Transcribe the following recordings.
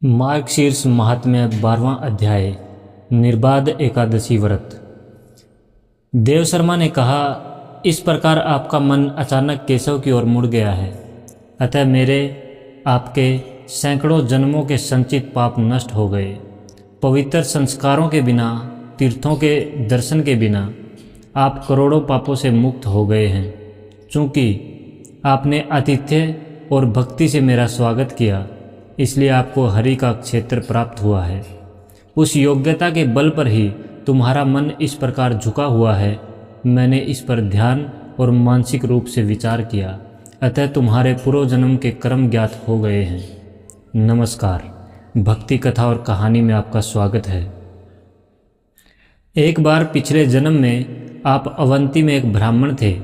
मार्गशीर्ष महात्म्य 12वां अध्याय निर्बाध एकादशी व्रत। देव शर्मा ने कहा, इस प्रकार आपका मन अचानक केशव की ओर मुड़ गया है। अतः मेरे आपके सैकड़ों जन्मों के संचित पाप नष्ट हो गए। पवित्र संस्कारों के बिना, तीर्थों के दर्शन के बिना आप करोड़ों पापों से मुक्त हो गए हैं। चूँकि आपने आतिथ्य और भक्ति से मेरा स्वागत किया, इसलिए आपको हरि का क्षेत्र प्राप्त हुआ है। उस योग्यता के बल पर ही तुम्हारा मन इस प्रकार झुका हुआ है। मैंने इस पर ध्यान और मानसिक रूप से विचार किया, अतः तुम्हारे पूर्व जन्म के कर्म ज्ञात हो गए हैं। नमस्कार। भक्ति कथा और कहानी में आपका स्वागत है। एक बार पिछले जन्म में आप अवंती में एक ब्राह्मण थे।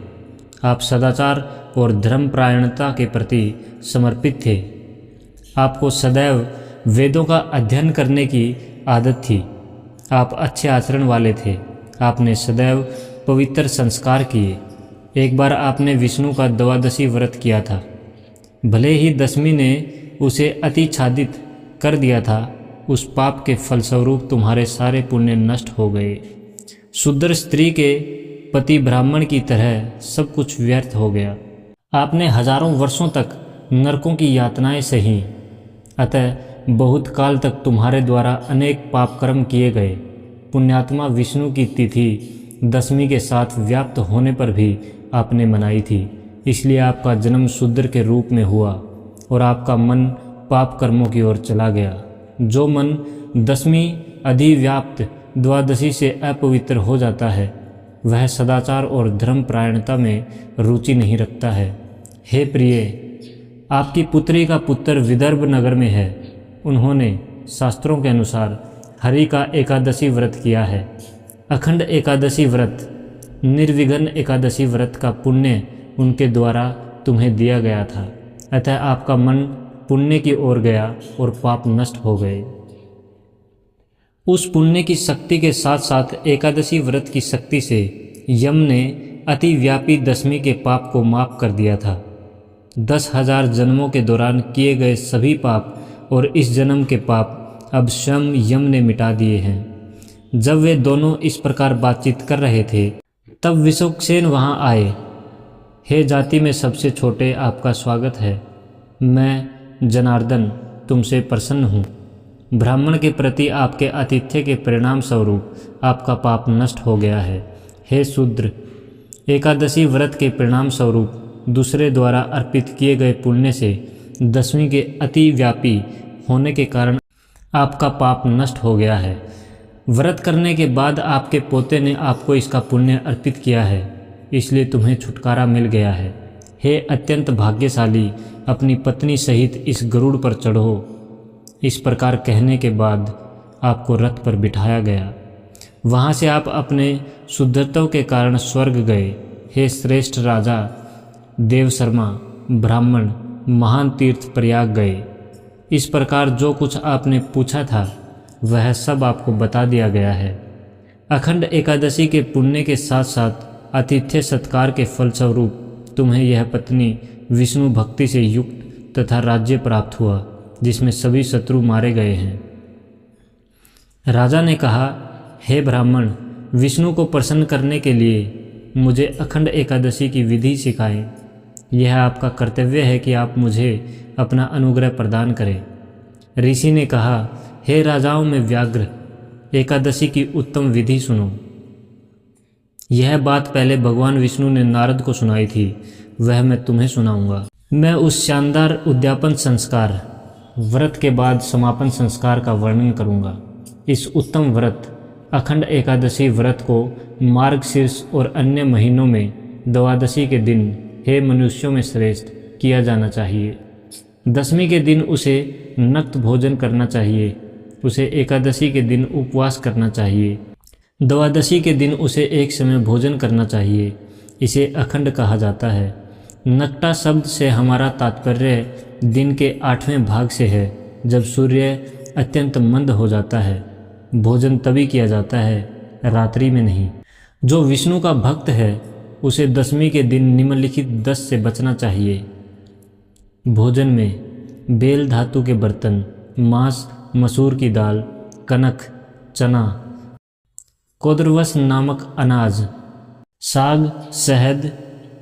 आप सदाचार और धर्मपरायणता के प्रति समर्पित थे। आपको सदैव वेदों का अध्ययन करने की आदत थी। आप अच्छे आचरण वाले थे। आपने सदैव पवित्र संस्कार किए। एक बार आपने विष्णु का द्वादशी व्रत किया था। भले ही दशमी ने उसे अति छादित कर दिया था, उस पाप के फलस्वरूप तुम्हारे सारे पुण्य नष्ट हो गए। शूद्र स्त्री के पति ब्राह्मण की तरह सब कुछ व्यर्थ हो गया। आपने हजारों वर्षों तक नरकों की यातनाएं सही। अतः बहुत काल तक तुम्हारे द्वारा अनेक पाप कर्म किए गए। पुण्यात्मा विष्णु की तिथि दशमी के साथ व्याप्त होने पर भी आपने मनाई थी। इसलिए आपका जन्म शूद्र के रूप में हुआ और आपका मन पाप कर्मों की ओर चला गया। जो मन दशमी अधिव्याप्त द्वादशी से अपवित्र हो जाता है, वह सदाचार और धर्मपरायणता में रुचि नहीं रखता है। हे प्रिय, आपकी पुत्री का पुत्र विदर्भ नगर में है। उन्होंने शास्त्रों के अनुसार हरि का एकादशी व्रत किया है। अखंड एकादशी व्रत, निर्विघ्न एकादशी व्रत का पुण्य उनके द्वारा तुम्हें दिया गया था। अतः आपका मन पुण्य की ओर गया और पाप नष्ट हो गए। उस पुण्य की शक्ति के साथ साथ एकादशी व्रत की शक्ति से यम ने अतिव्यापी दशमी के पाप को माफ कर दिया था। 10,000 जन्मों के दौरान किए गए सभी पाप और इस जन्म के पाप अब स्वयं यम ने मिटा दिए हैं। जब वे दोनों इस प्रकार बातचीत कर रहे थे, तब विशोकसेन वहां आए। हे जाति में सबसे छोटे, आपका स्वागत है। मैं जनार्दन तुमसे प्रसन्न हूँ। ब्राह्मण के प्रति आपके आतिथ्य के परिणाम स्वरूप आपका पाप नष्ट हो गया है। हे शूद्र, एकादशी व्रत के परिणाम स्वरूप दूसरे द्वारा अर्पित किए गए पुण्य से दशमी के अति व्यापी होने के कारण आपका पाप नष्ट हो गया है। व्रत करने के बाद आपके पोते ने आपको इसका पुण्य अर्पित किया है, इसलिए तुम्हें छुटकारा मिल गया है। हे अत्यंत भाग्यशाली, अपनी पत्नी सहित इस गरुड़ पर चढ़ो। इस प्रकार कहने के बाद आपको रथ पर बिठाया गया। वहाँ से आप अपने शुद्धत्व के कारण स्वर्ग गए। हे श्रेष्ठ राजा देव शर्मा, ब्राह्मण महान तीर्थ प्रयाग गए। इस प्रकार जो कुछ आपने पूछा था, वह सब आपको बता दिया गया है। अखंड एकादशी के पुण्य के साथ साथ आतिथ्य सत्कार के फलस्वरूप तुम्हें यह पत्नी विष्णु भक्ति से युक्त तथा राज्य प्राप्त हुआ, जिसमें सभी शत्रु मारे गए हैं। राजा ने कहा, हे ब्राह्मण, विष्णु को प्रसन्न करने के लिए मुझे अखंड एकादशी की विधि सिखाएं। यह आपका कर्तव्य है कि आप मुझे अपना अनुग्रह प्रदान करें। ऋषि ने कहा, हे राजाओं में व्याघ्र, एकादशी की उत्तम विधि सुनो। यह बात पहले भगवान विष्णु ने नारद को सुनाई थी, वह मैं तुम्हें सुनाऊंगा। मैं उस शानदार उद्यापन संस्कार व्रत के बाद समापन संस्कार का वर्णन करूंगा। इस उत्तम व्रत अखंड एकादशी व्रत को मार्गशीर्ष और अन्य महीनों में द्वादशी के दिन, हे मनुष्यों में श्रेष्ठ, किया जाना चाहिए। दशमी के दिन उसे नक्त भोजन करना चाहिए। उसे एकादशी के दिन उपवास करना चाहिए। द्वादशी के दिन उसे एक समय भोजन करना चाहिए। इसे अखंड कहा जाता है। नक्टा शब्द से हमारा तात्पर्य दिन के 8वें भाग से है, जब सूर्य अत्यंत मंद हो जाता है। भोजन तभी किया जाता है, रात्रि में नहीं। जो विष्णु का भक्त है, उसे दशमी के दिन निम्नलिखित 10 से बचना चाहिए। भोजन में बेल धातु के बर्तन, मांस, मसूर की दाल, कनक, चना, कोदरवस नामक अनाज, साग, शहद,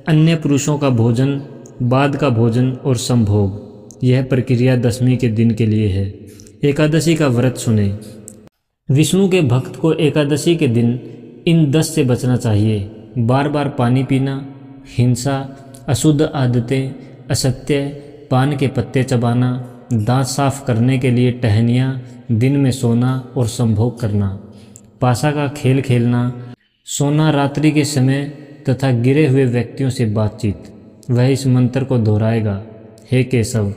अन्य पुरुषों का भोजन, बाद का भोजन और संभोग। यह प्रक्रिया दशमी के दिन के लिए है। एकादशी का व्रत सुने। विष्णु के भक्त को एकादशी के दिन इन 10 से बचना चाहिए। बार बार पानी पीना, हिंसा, अशुद्ध आदतें, असत्य, पान के पत्ते चबाना, दांत साफ करने के लिए टहनियाँ, दिन में सोना और संभोग करना, पासा का खेल खेलना, सोना रात्रि के समय तथा गिरे हुए व्यक्तियों से बातचीत। वह इस मंत्र को दोहराएगा, हे केशव,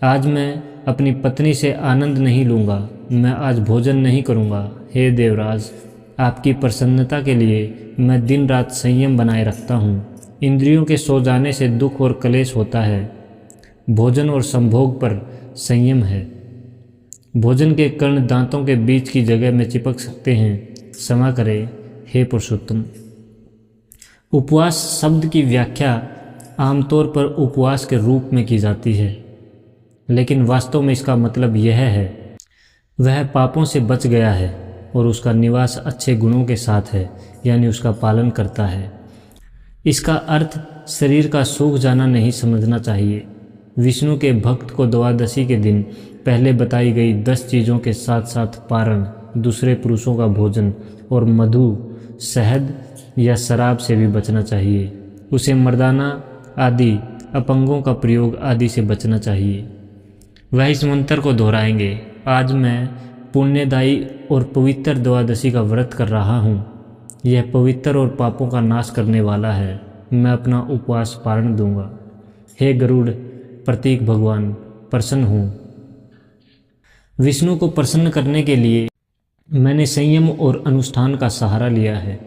आज मैं अपनी पत्नी से आनंद नहीं लूँगा, मैं आज भोजन नहीं करूँगा। हे देवराज, आपकी प्रसन्नता के लिए मैं दिन रात संयम बनाए रखता हूँ। इंद्रियों के सो जाने से दुख और क्लेश होता है। भोजन और संभोग पर संयम है। भोजन के कर्ण दांतों के बीच की जगह में चिपक सकते हैं। क्षमा करें हे पुरुषोत्तम। उपवास शब्द की व्याख्या आमतौर पर उपवास के रूप में की जाती है, लेकिन वास्तव में इसका मतलब यह है वह पापों से बच गया है और उसका निवास अच्छे गुणों के साथ है, यानी उसका पालन करता है। इसका अर्थ शरीर का सूख जाना नहीं समझना चाहिए। विष्णु के भक्त को द्वादशी के दिन पहले बताई गई 10 चीज़ों के साथ साथ पारण, दूसरे पुरुषों का भोजन और मधु, शहद या शराब से भी बचना चाहिए। उसे मर्दाना आदि अपंगों का प्रयोग आदि से बचना चाहिए। वह इस मंत्र को दोहराएंगे, आज मैं पुण्यदायी और पवित्र द्वादशी का व्रत कर रहा हूँ। यह पवित्र और पापों का नाश करने वाला है। मैं अपना उपवास पारण दूंगा। हे गरुड़ प्रतीक भगवान, प्रसन्न हूँ। विष्णु को प्रसन्न करने के लिए मैंने संयम और अनुष्ठान का सहारा लिया है।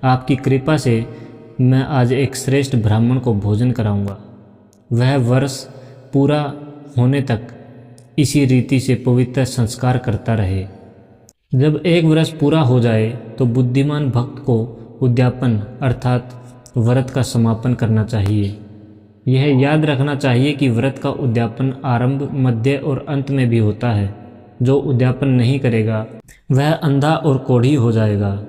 आपकी कृपा से मैं आज एक श्रेष्ठ ब्राह्मण को भोजन कराऊंगा। वह वर्ष पूरा होने तक इसी रीति से पवित्र संस्कार करता रहे। जब एक वर्ष पूरा हो जाए तो बुद्धिमान भक्त को उद्यापन अर्थात व्रत का समापन करना चाहिए। यह याद रखना चाहिए कि व्रत का उद्यापन आरंभ, मध्य और अंत में भी होता है। जो उद्यापन नहीं करेगा वह अंधा और कोढ़ी हो जाएगा।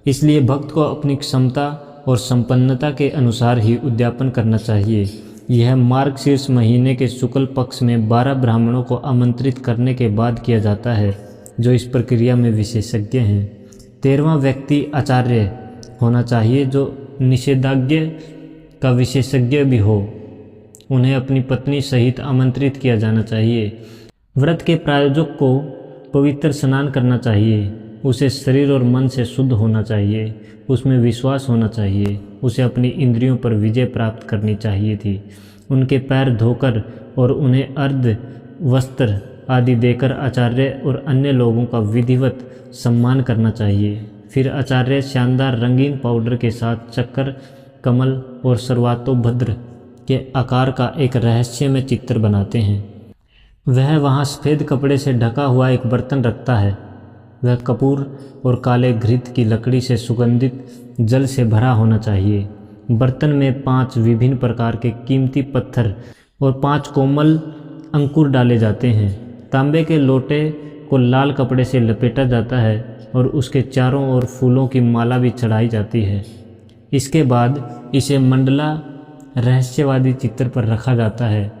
इसलिए भक्त को अपनी क्षमता और संपन्नता के अनुसार ही उद्यापन करना चाहिए। यह मार्गशीर्ष महीने के शुक्ल पक्ष में 12 ब्राह्मणों को आमंत्रित करने के बाद किया जाता है, जो इस प्रक्रिया में विशेषज्ञ हैं। 13वां व्यक्ति आचार्य होना चाहिए, जो निषेधाज्ञ का विशेषज्ञ भी हो। उन्हें अपनी पत्नी सहित आमंत्रित किया जाना चाहिए। व्रत के प्रायोजक को पवित्र स्नान करना चाहिए। उसे शरीर और मन से शुद्ध होना चाहिए। उसमें विश्वास होना चाहिए। उसे अपनी इंद्रियों पर विजय प्राप्त करनी चाहिए थी। उनके पैर धोकर और उन्हें अर्ध वस्त्र आदि देकर आचार्य और अन्य लोगों का विधिवत सम्मान करना चाहिए। फिर आचार्य शानदार रंगीन पाउडर के साथ चक्कर, कमल और सर्वातोभद्र के आकार का एक रहस्यमय चित्र बनाते हैं। वह वहाँ सफ़ेद कपड़े से ढका हुआ एक बर्तन रखता है। वह कपूर और काले घृत की लकड़ी से सुगंधित जल से भरा होना चाहिए। बर्तन में 5 विभिन्न प्रकार के कीमती पत्थर और 5 कोमल अंकुर डाले जाते हैं। तांबे के लोटे को लाल कपड़े से लपेटा जाता है और उसके चारों ओर फूलों की माला भी चढ़ाई जाती है। इसके बाद इसे मंडला रहस्यवादी चित्र पर रखा जाता है।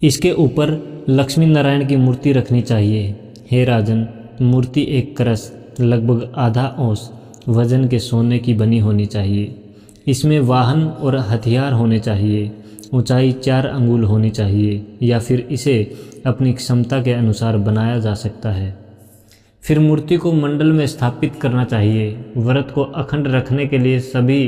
इसके ऊपर लक्ष्मी नारायण की मूर्ति रखनी चाहिए। हे राजन, मूर्ति एक करस लगभग आधा औंस वजन के सोने की बनी होनी चाहिए। इसमें वाहन और हथियार होने चाहिए। ऊंचाई 4 अंगुल होनी चाहिए या फिर इसे अपनी क्षमता के अनुसार बनाया जा सकता है। फिर मूर्ति को मंडल में स्थापित करना चाहिए। व्रत को अखंड रखने के लिए सभी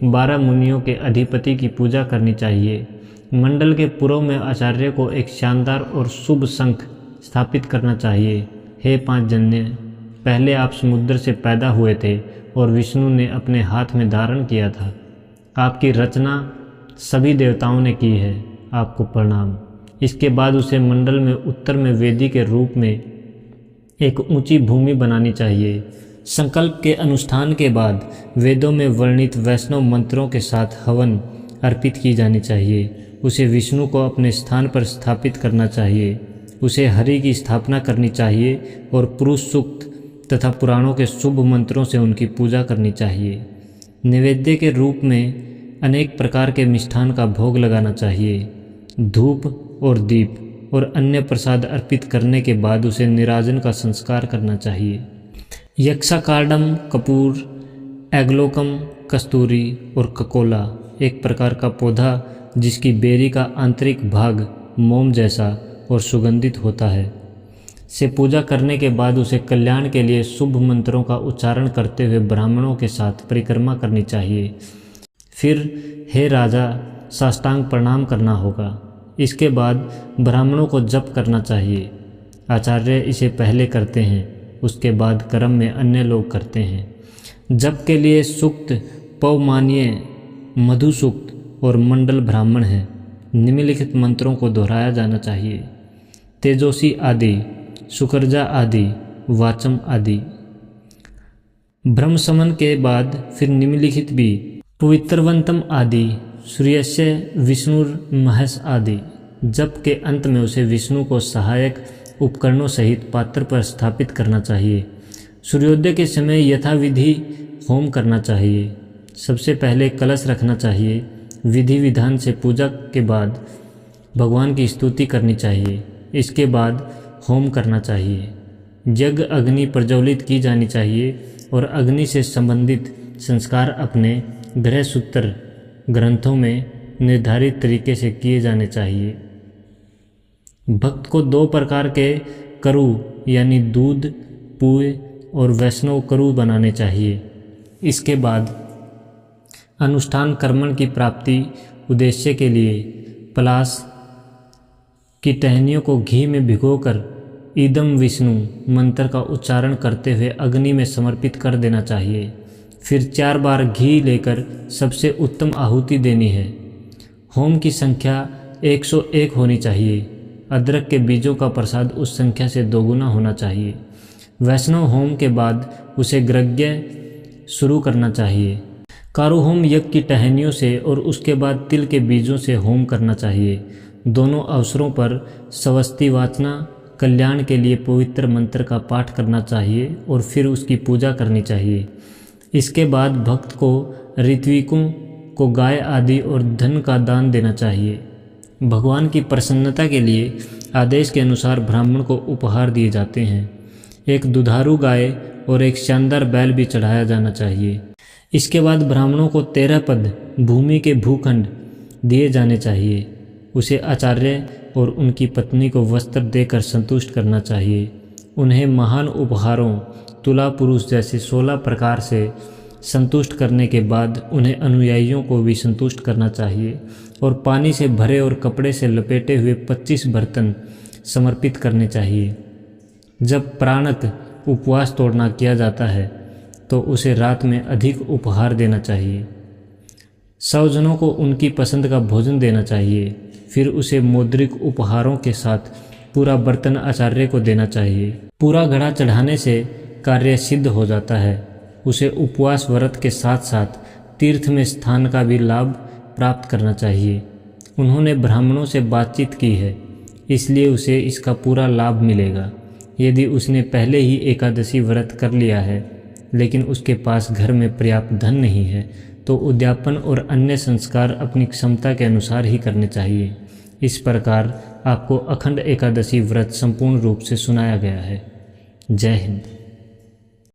12 मुनियों के अधिपति की पूजा करनी चाहिए। मंडल के पूर्व में आचार्य को एक शानदार और शुभ शंख स्थापित करना चाहिए। हे 5 जन्य, पहले आप समुद्र से पैदा हुए थे और विष्णु ने अपने हाथ में धारण किया था। आपकी रचना सभी देवताओं ने की है, आपको प्रणाम। इसके बाद उसे मंडल में उत्तर में वेदी के रूप में एक ऊंची भूमि बनानी चाहिए। संकल्प के अनुष्ठान के बाद वेदों में वर्णित वैष्णव मंत्रों के साथ हवन अर्पित की जानी चाहिए। उसे विष्णु को अपने स्थान पर स्थापित करना चाहिए। उसे हरि की स्थापना करनी चाहिए और पुरुष सूक्त तथा पुराणों के शुभ मंत्रों से उनकी पूजा करनी चाहिए। नैवेद्य के रूप में अनेक प्रकार के मिष्ठान का भोग लगाना चाहिए। धूप और दीप और अन्य प्रसाद अर्पित करने के बाद उसे निराजन का संस्कार करना चाहिए। यक्षाकार्डम कपूर, एग्लोकम कस्तूरी और ककोला एक प्रकार का पौधा जिसकी बेरी का आंतरिक भाग मोम जैसा और सुगंधित होता है से पूजा करने के बाद उसे कल्याण के लिए शुभ मंत्रों का उच्चारण करते हुए ब्राह्मणों के साथ परिक्रमा करनी चाहिए। फिर हे राजा साष्टांग प्रणाम करना होगा। इसके बाद ब्राह्मणों को जप करना चाहिए। आचार्य इसे पहले करते हैं, उसके बाद कर्म में अन्य लोग करते हैं। जप के लिए सूक्त पौमान्य, मधु सूक्त और मंडल ब्राह्मण है। निम्नलिखित मंत्रों को दोहराया जाना चाहिए। तेजोसी आदि, सुकर्जा आदि, वाचम आदि। ब्रह्म समन के बाद फिर निम्नलिखित भी पवित्रवंतम आदि, सूर्यस्य विष्णुर महेश आदि। जप के अंत में उसे विष्णु को सहायक उपकरणों सहित पात्र पर स्थापित करना चाहिए। सूर्योदय के समय यथाविधि होम करना चाहिए। सबसे पहले कलश रखना चाहिए। विधि विधान से पूजा के बाद भगवान की स्तुति करनी चाहिए। इसके बाद होम करना चाहिए। यज्ञ अग्नि प्रज्वलित की जानी चाहिए और अग्नि से संबंधित संस्कार अपने गृह सूत्र ग्रंथों में निर्धारित तरीके से किए जाने चाहिए। भक्त को 2 प्रकार के करु यानी दूध पुए और वैष्णव करु बनाने चाहिए। इसके बाद अनुष्ठान कर्मण की प्राप्ति उद्देश्य के लिए पलाश की टहनियों को घी में भिगोकर इदम विष्णु मंत्र का उच्चारण करते हुए अग्नि में समर्पित कर देना चाहिए। फिर 4 बार घी लेकर सबसे उत्तम आहुति देनी है। होम की संख्या 101 होनी चाहिए। अदरक के बीजों का प्रसाद उस संख्या से दोगुना होना चाहिए। वैष्णव होम के बाद उसे ग्रज्ञ शुरू करना चाहिए। कारू होम यज्ञ की टहनियों से और उसके बाद तिल के बीजों से होम करना चाहिए। दोनों अवसरों पर स्वस्ति वाचना, कल्याण के लिए पवित्र मंत्र का पाठ करना चाहिए और फिर उसकी पूजा करनी चाहिए। इसके बाद भक्त को ऋत्विकों को गाय आदि और धन का दान देना चाहिए। भगवान की प्रसन्नता के लिए आदेश के अनुसार ब्राह्मण को उपहार दिए जाते हैं। एक दुधारू गाय और एक शानदार बैल भी चढ़ाया जाना चाहिए। इसके बाद ब्राह्मणों को 13 पद भूमि के भूखंड दिए जाने चाहिए। उसे आचार्य और उनकी पत्नी को वस्त्र देकर संतुष्ट करना चाहिए। उन्हें महान उपहारों, तुला पुरुष जैसे 16 प्रकार से संतुष्ट करने के बाद उन्हें अनुयायियों को भी संतुष्ट करना चाहिए और पानी से भरे और कपड़े से लपेटे हुए 25 बर्तन समर्पित करने चाहिए। जब प्राणत उपवास तोड़ना किया जाता है तो उसे रात में अधिक उपहार देना चाहिए। 100 जनों को उनकी पसंद का भोजन देना चाहिए। फिर उसे मौद्रिक उपहारों के साथ पूरा बर्तन आचार्य को देना चाहिए। पूरा घड़ा चढ़ाने से कार्य सिद्ध हो जाता है। उसे उपवास व्रत के साथ साथ तीर्थ में स्थान का भी लाभ प्राप्त करना चाहिए। उन्होंने ब्राह्मणों से बातचीत की है, इसलिए उसे इसका पूरा लाभ मिलेगा। यदि उसने पहले ही एकादशी व्रत कर लिया है लेकिन उसके पास घर में पर्याप्त धन नहीं है तो उद्यापन और अन्य संस्कार अपनी क्षमता के अनुसार ही करने चाहिए। इस प्रकार आपको अखंड एकादशी व्रत संपूर्ण रूप से सुनाया गया है। जय हिंद।